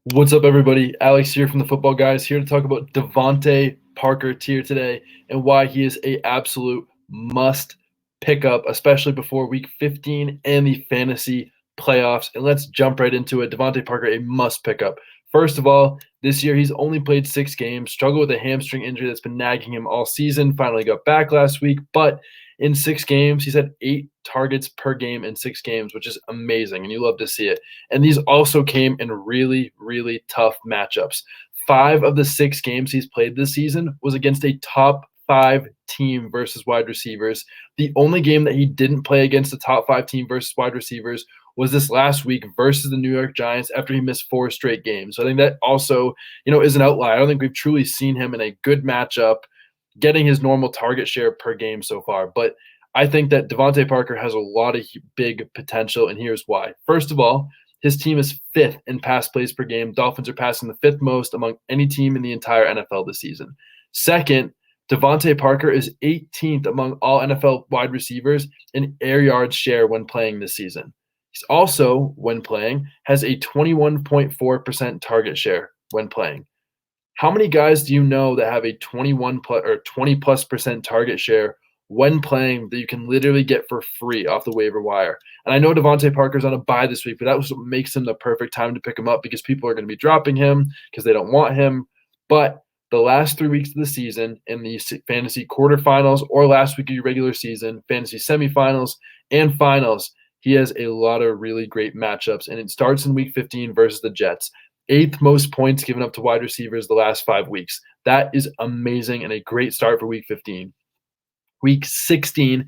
What's up, everybody? Alex here from the Football Guys, here to talk about DeVante Parker tier today and why he is a absolute must pick up, especially before Week 15 and the fantasy playoffs. And let's jump right into it. DeVante Parker, a must pick up. First of all, this year he's only played 6 games, struggled with a hamstring injury that's been nagging him all season. Finally got back last week, but in 6 games, he's had 8 targets per game in 6 games, which is amazing, and you love to see it. And these also came in really, really tough matchups. 5 of the 6 games he's played this season was against a top 5 team versus wide receivers. The only game that he didn't play against a top 5 team versus wide receivers was this last week versus the New York Giants after he missed 4 straight games. So I think that also, is an outlier. I don't think we've truly seen him in a good matchup getting his normal target share per game so far. But I think that DeVante Parker has a lot of big potential, and here's why. First of all, his team is 5th in pass plays per game. Dolphins are passing the 5th most among any team in the entire NFL this season. Second, DeVante Parker is 18th among all NFL wide receivers in air yards share when playing this season. He's also, when playing, has a 21.4% target share when playing. How many guys do you know that have a 21 plus or 20 plus percent target share when playing that you can literally get for free off the waiver wire? And I know DeVante Parker's on a bye this week, but that was what makes him the perfect time to pick him up because people are going to be dropping him because they don't want him. But the last 3 weeks of the season in the fantasy quarterfinals or last week of your regular season, fantasy semifinals and finals, he has a lot of really great matchups. And it starts in week 15 versus the Jets. 8th most points given up to wide receivers the last 5 weeks. That is amazing and a great start for week 15. Week 16,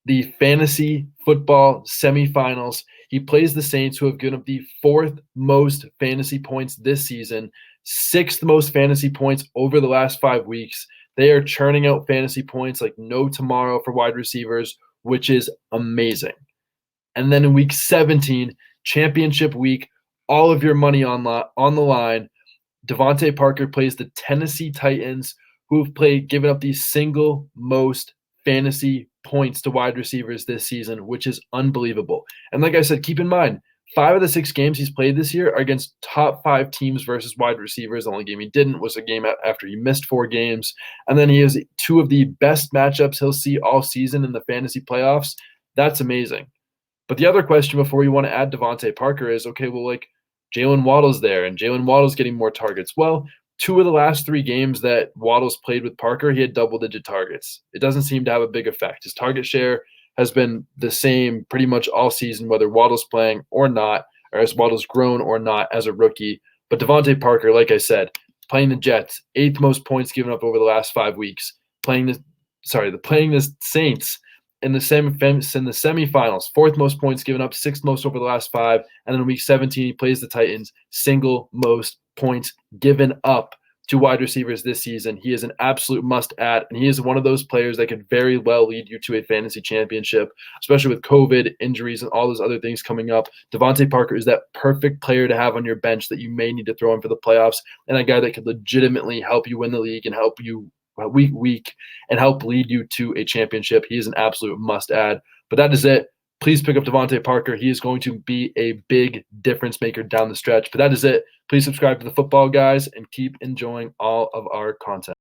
the fantasy football semifinals. He plays the Saints, who have given up the 4th most fantasy points this season, 6th most fantasy points over the last 5 weeks. They are churning out fantasy points like no tomorrow for wide receivers, which is amazing. And then in week 17, championship week, all of your money on the line. DeVante Parker plays the Tennessee Titans, who have given up the single most fantasy points to wide receivers this season, which is unbelievable. And like I said, keep in mind, 5 of the 6 games he's played this year are against top 5 teams versus wide receivers. The only game he didn't was a game after he missed 4 games. And then he has 2 of the best matchups he'll see all season in the fantasy playoffs. That's amazing. But the other question before you want to add DeVante Parker is, okay, well, like Jalen Waddle's there, and Jalen Waddle's getting more targets. Well, 2 of the last 3 games that Waddle's played with Parker, he had double-digit targets. It doesn't seem to have a big effect. His target share has been the same pretty much all season, whether Waddle's playing or not, or as Waddle's grown or not as a rookie. But DeVante Parker, like I said, playing the Jets, 8th most points given up over the last 5 weeks. Playing the Saints, in the semifinals, 4th most points given up, 6th most over the last 5. And then in week 17, he plays the Titans, single most points given up to wide receivers this season. He is an absolute must-add, and he is one of those players that could very well lead you to a fantasy championship, especially with COVID, injuries, and all those other things coming up. DeVante Parker is that perfect player to have on your bench that you may need to throw in for the playoffs, and a guy that could legitimately help you win the league and help you week and help lead you to a championship. He is an absolute must-add. But that is it. Please pick up DeVante Parker. He is going to be a big difference maker down the stretch. But that is it. Please subscribe to the Football Guys and keep enjoying all of our content.